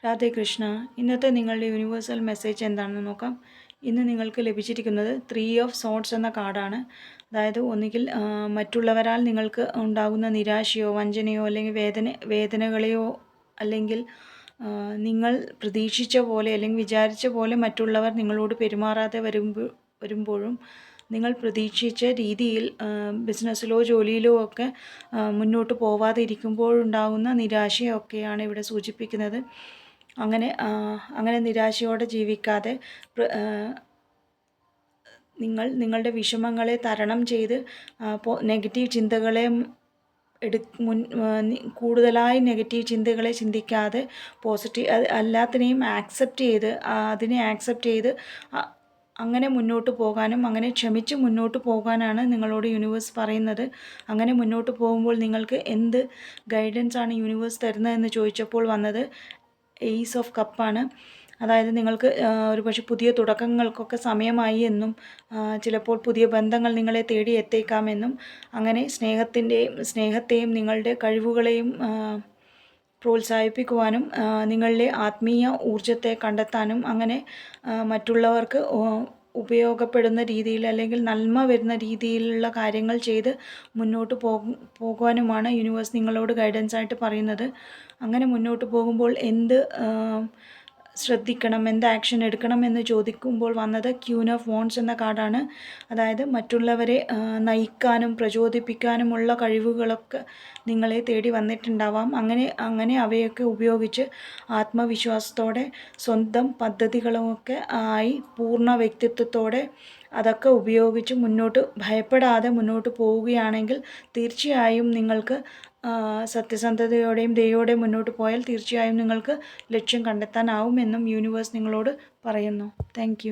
രാധേ കൃഷ്ണ. ഇന്നത്തെ നിങ്ങളുടെ universal message എന്താണെന്ന് നോക്കാം. ഇന്ന് നിങ്ങൾക്ക് ലഭിച്ചിരിക്കുന്നത് 3 ഓഫ് സോർഡ്സ് എന്ന കാർഡാണ്. അതായത് ഒന്നുകിൽ മറ്റുള്ളവരാൽ നിങ്ങൾക്ക് ഉണ്ടാകുന്ന നിരാശയോ വഞ്ചനയോ അല്ലെങ്കിൽ വേദനകളെയോ അല്ലെങ്കിൽ നിങ്ങൾ പ്രതീക്ഷിച്ച പോലെ അല്ലെങ്കിൽ വിചാരിച്ച പോലെ മറ്റുള്ളവർ നിങ്ങളോട് പെരുമാറാതെ വരുമ്പോഴും നിങ്ങൾ പ്രതീക്ഷിച്ച രീതിയിൽ ബിസിനസ്സിലോ ജോലിയിലോ ഒക്കെ മുന്നോട്ട് പോവാതെ ഇരിക്കുമ്പോഴുണ്ടാകുന്ന നിരാശയൊക്കെയാണ് ഇവിടെ സൂചിപ്പിക്കുന്നത്. അങ്ങനെ നിരാശയോടെ ജീവിക്കാതെ നിങ്ങളുടെ വിഷമങ്ങളെ തരണം ചെയ്ത് നെഗറ്റീവ് ചിന്തകളെ കൂടുതലായി നെഗറ്റീവ് ചിന്തകളെ ചിന്തിക്കാതെ എല്ലാത്തിനെയും ആക്സെപ്റ്റ് ചെയ്ത് അങ്ങനെ മുന്നോട്ട് പോകാനും അങ്ങനെ ക്ഷമിച്ച് മുന്നോട്ട് പോകാനാണ് നിങ്ങളോട് യൂണിവേഴ്സ് പറയുന്നത്. അങ്ങനെ മുന്നോട്ട് പോകുമ്പോൾ നിങ്ങൾക്ക് എന്ത് ഗൈഡൻസാണ് യൂണിവേഴ്സ് തരുന്നതെന്ന് ചോദിച്ചപ്പോൾ വന്നത് ഏസ് ഓഫ് കപ്പാണ്. അതായത് നിങ്ങൾക്ക് ഒരുപക്ഷെ പുതിയ തുടക്കങ്ങൾക്കൊക്കെ സമയമായി എന്നും ചിലപ്പോൾ പുതിയ ബന്ധങ്ങൾ നിങ്ങളെ തേടി എത്തേക്കാമെന്നും അങ്ങനെ സ്നേഹത്തെയും നിങ്ങളുടെ കഴിവുകളെയും പ്രോത്സാഹിപ്പിക്കുവാനും നിങ്ങളിലെ ആത്മീയ ഊർജത്തെ കണ്ടെത്താനും അങ്ങനെ മറ്റുള്ളവർക്ക് ഉപയോഗപ്പെടുന്ന രീതിയിൽ അല്ലെങ്കിൽ നന്മ വരുന്ന രീതിയിലുള്ള കാര്യങ്ങൾ ചെയ്ത് മുന്നോട്ട് പോകുവാനുമാണ് യൂണിവേഴ്സ് നിങ്ങളോട് ഗൈഡൻസായിട്ട് പറയുന്നത്. അങ്ങനെ മുന്നോട്ട് പോകുമ്പോൾ എന്ത് ശ്രദ്ധിക്കണം, എന്ത് ആക്ഷൻ എടുക്കണം എന്ന് ചോദിക്കുമ്പോൾ വന്നത് ക്യൂൻ ഓഫ് വോൺസ് എന്ന കാർഡാണ്. അതായത് മറ്റുള്ളവരെ നയിക്കാനും പ്രചോദിപ്പിക്കാനുമുള്ള കഴിവുകളൊക്കെ നിങ്ങളെ തേടി വന്നിട്ടുണ്ടാവാം. അങ്ങനെ അവയൊക്കെ ഉപയോഗിച്ച് ആത്മവിശ്വാസത്തോടെ സ്വന്തം പദ്ധതികളുമൊക്കെ ആയി പൂർണ്ണ വ്യക്തിത്വത്തോടെ അതൊക്കെ ഉപയോഗിച്ച് ഭയപ്പെടാതെ മുന്നോട്ട് പോവുകയാണെങ്കിൽ തീർച്ചയായും നിങ്ങൾക്ക് സത്യസന്ധതയോടെയും ദയോടെയും മുന്നോട്ട് പോയാൽ തീർച്ചയായും നിങ്ങൾക്ക് ലക്ഷ്യം കണ്ടെത്താനാവുമെന്നും യൂണിവേഴ്സ് നിങ്ങളോട് പറയുന്നു. താങ്ക്